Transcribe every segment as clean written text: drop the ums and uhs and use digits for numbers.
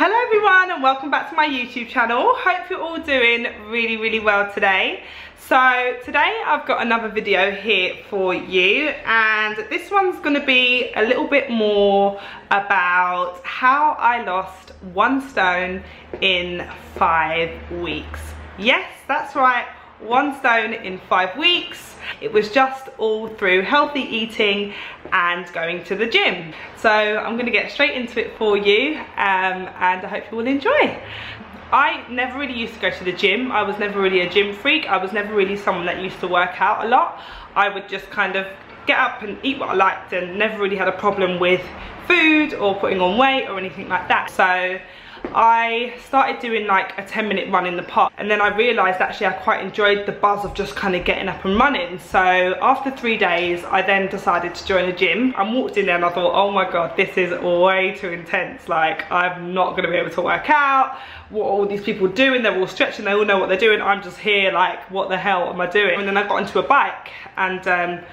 Hello everyone and welcome back to my YouTube channel. Hope you're all doing really well today. So today I've got another video here for you, and this one's going to be a little bit more about how I lost 1 stone in 5 weeks. Yes, that's right, 1 stone in 5 weeks. It was just all through healthy eating and going to the gym. So I'm going to get straight into it for you, and I hope you will enjoy. I never really used to go to the gym. I was never really a gym freak. I was never really someone that used to work out a lot. I would just kind of get up and eat what I liked and never really had a problem with food or putting on weight or anything like that. So I started doing like a 10-minute run in the park, and then I realised actually I quite enjoyed the buzz of just kind of getting up and running. So after 3 days I then decided to join a gym. I walked in there and I thought, oh my god, this is way too intense. Like, I'm not going to be able to work out. What are all these people doing? They're all stretching, they all know what they're doing. I'm just here like, what the hell am I doing? And then I got into a bike and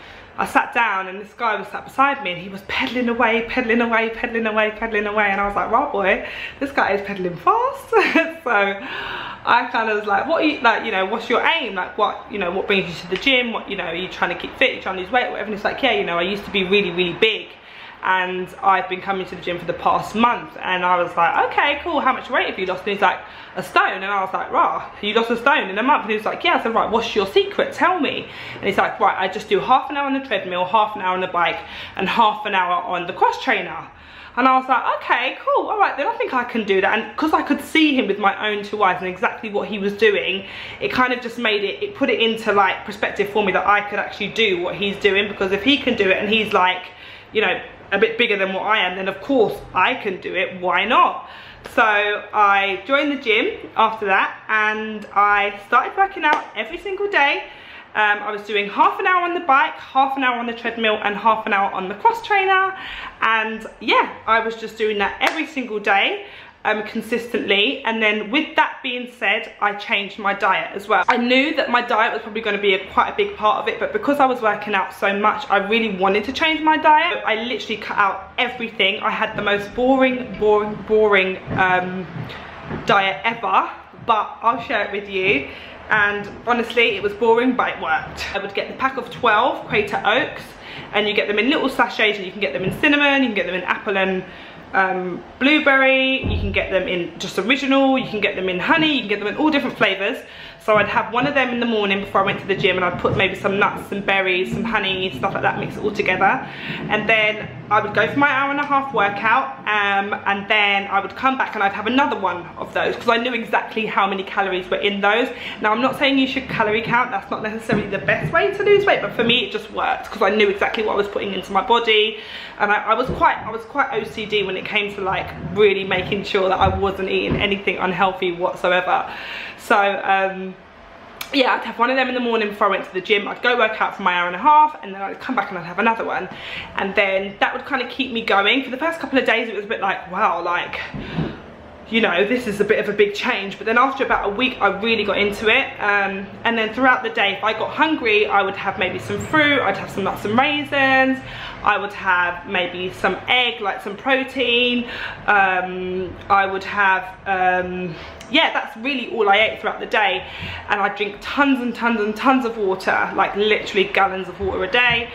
I sat down, and this guy was sat beside me and he was pedaling away, and I was like, right boy, this guy is pedaling fast. So I kind of was like, what are you, like, you know, what's your aim? Like, what, you know, what brings you to the gym? What, you know, are you trying to keep fit? You're trying to lose weight, whatever? And it's like, yeah, you know, I used to be really big, and I've been coming to the gym for the past month. And I was like, okay, cool, how much weight have you lost? And he's like, 1 stone. And I was like, rah, you lost 1 stone in a month? And he was like, yeah. I said, right, what's your secret? Tell me. And he's like, right, I just do half an hour on the treadmill, half an hour on the bike, and half an hour on the cross trainer. And I was like, okay, cool, all right, then I think I can do that. And because I could see him with my own 2 eyes and exactly what he was doing, it kind of just made it put it into like perspective for me that I could actually do what he's doing. Because if he can do it and he's like, you know, a bit bigger than what I am, then of course I can do it, why not? So I joined the gym after that, and I started working out every single day. I was doing half an hour on the bike, half an hour on the treadmill, and half an hour on the cross trainer. And yeah, I was just doing that every single day, consistently. And then with that being said, I changed my diet as well. I knew that my diet was probably going to be quite a big part of it, but because I was working out so much, I really wanted to change my diet. I literally cut out everything. I had the most boring diet ever, but I'll share it with you. And honestly, it was boring, but it worked. I would get the pack of 12 Quaker Oats, and you get them in little sachets, and you can get them in cinnamon, you can get them in apple and blueberry, you can get them in just original, you can get them in honey, you can get them in all different flavors. So I'd have one of them in the morning before I went to the gym, and I'd put maybe some nuts, some berries, some honey, stuff like that, mix it all together. And then I would go for my 1.5-hour workout, and then I would come back and I'd have another one of those, because I knew exactly how many calories were in those. Now, I'm not saying you should calorie count, that's not necessarily the best way to lose weight, but for me it just worked because I knew exactly what I was putting into my body. And I was quite OCD when it came to like really making sure that I wasn't eating anything unhealthy whatsoever. So yeah, I'd have one of them in the morning before I went to the gym. I'd go work out for my 1.5 hours, and then I'd come back and I'd have another one. And then that would kind of keep me going. For the first couple of days it was a bit like, wow, like, you know, this is a bit of a big change. But then after about a week I really got into it, and then throughout the day, if I got hungry, I would have maybe some fruit, I'd have some nuts and raisins, I would have maybe some egg, like some protein, I would have yeah, that's really all I ate throughout the day. And I drink tons and tons of water, like literally gallons of water a day.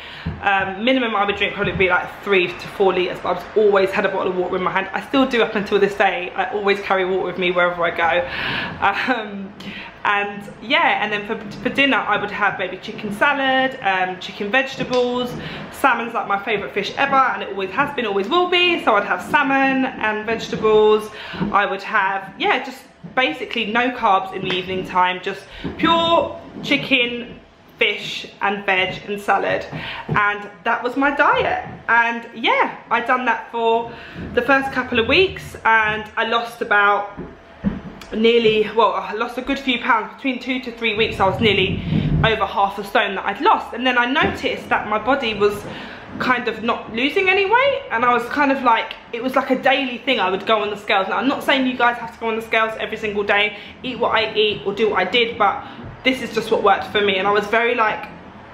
Minimum I would drink probably be like 3 to 4 litres, but I've always had a bottle of water in my hand. I still do up until this day. I always carry water with me wherever I go. And yeah, and then for dinner I would have maybe chicken salad, chicken vegetables. Salmon's like my favourite fish ever, and it always has been, always will be. So I'd have salmon and vegetables. I would have, yeah, just basically no carbs in the evening time, just pure chicken, fish and veg and salad. And that was my diet. And yeah, I'd done that for the first couple of weeks, and I lost about nearly, well, I lost a good few pounds. Between 2 to 3 weeks I was nearly over 1/2 stone that I'd lost. And then I noticed that my body was kind of not losing any weight, and I was kind of like, it was like a daily thing. I would go on the scales. Now, I'm not saying you guys have to go on the scales every single day, eat what I eat or do what I did, but this is just what worked for me. And I was very like,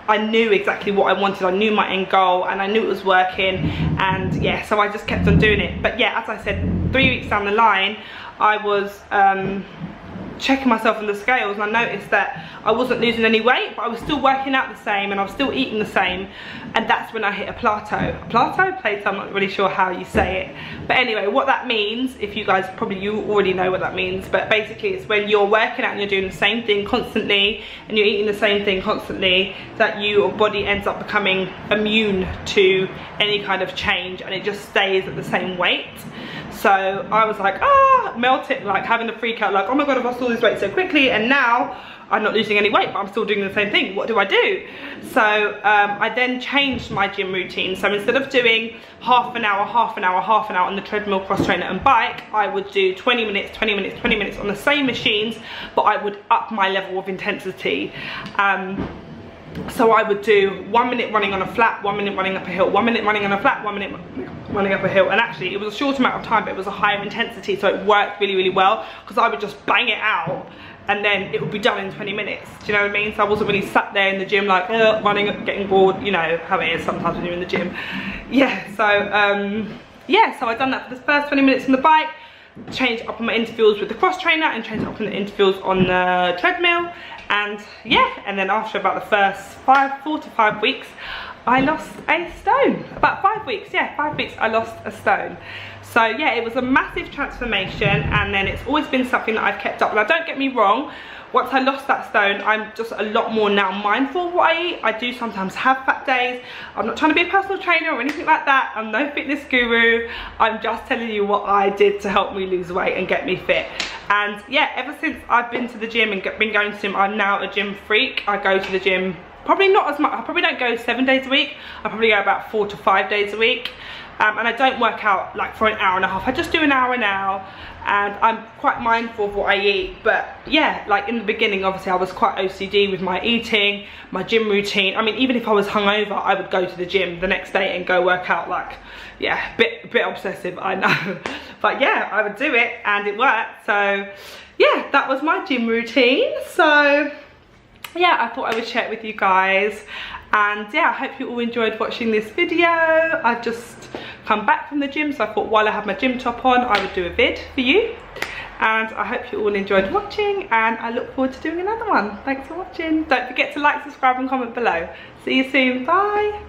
I knew exactly what I wanted. I knew my end goal and I knew it was working, and yeah, so I just kept on doing it. But yeah, as I said, 3 weeks down the line, I was checking myself on the scales, and I noticed that I wasn't losing any weight, but I was still working out the same and I was still eating the same, and that's when I hit a plateau. I'm not really sure how you say it, but anyway, what that means, if you guys you already know what that means, but basically it's when you're working out and you're doing the same thing constantly and you're eating the same thing constantly, that your body ends up becoming immune to any kind of change, and it just stays at the same weight. So I was like, melting, like having a freak out, like, oh my god, I've lost all this weight so quickly, and now I'm not losing any weight, but I'm still doing the same thing. What do I do? So I then changed my gym routine. So instead of doing half an hour on the treadmill, cross trainer and bike, I would do 20 minutes on the same machines, but I would up my level of intensity. So I would do 1 minute running on a flat, 1 minute running up a hill, 1 minute running on a flat, 1 minute running up a hill. And actually it was a short amount of time, but it was a higher intensity, so it worked really, really well, because I would just bang it out and then it would be done in 20 minutes. Do you know what I mean? So I wasn't really sat there in the gym like running, getting bored, you know how it is sometimes when you're in the gym. Yeah, so yeah, so I done that for the first 20 minutes on the bike, changed up on my intervals with the cross trainer, and changed up on the intervals on the treadmill. And yeah, and then after about the first 4 to 5 weeks, I lost a stone. About 5 weeks, yeah, 5 weeks I lost a stone. So yeah, it was a massive transformation, and then it's always been something that I've kept up. Now don't get me wrong, once I lost that stone, I'm just a lot more now mindful of what I eat. I do sometimes have fat days. I'm not trying to be a personal trainer or anything like that. I'm no fitness guru. I'm just telling you what I did to help me lose weight and get me fit. And yeah, ever since I've been to the gym and been going to the gym, I'm now a gym freak. I go to the gym probably not as much. I probably don't go 7 days a week. I probably go about 4 to 5 days a week. And I don't work out like for an hour and a half. I just do an hour now, and I'm quite mindful of what I eat. But yeah, like in the beginning, obviously I was quite OCD with my eating, my gym routine. I mean, even if I was hungover, I would go to the gym the next day and go work out. Like, yeah, bit obsessive, I know. But yeah, I would do it and it worked. So yeah, that was my gym routine. So yeah, I thought I would share it with you guys. And yeah, I hope you all enjoyed watching this video. I've just come back from the gym, so I thought while I have my gym top on, I would do a vid for you. And I hope you all enjoyed watching, and I look forward to doing another one. Thanks for watching. Don't forget to like, subscribe and comment below. See you soon. Bye.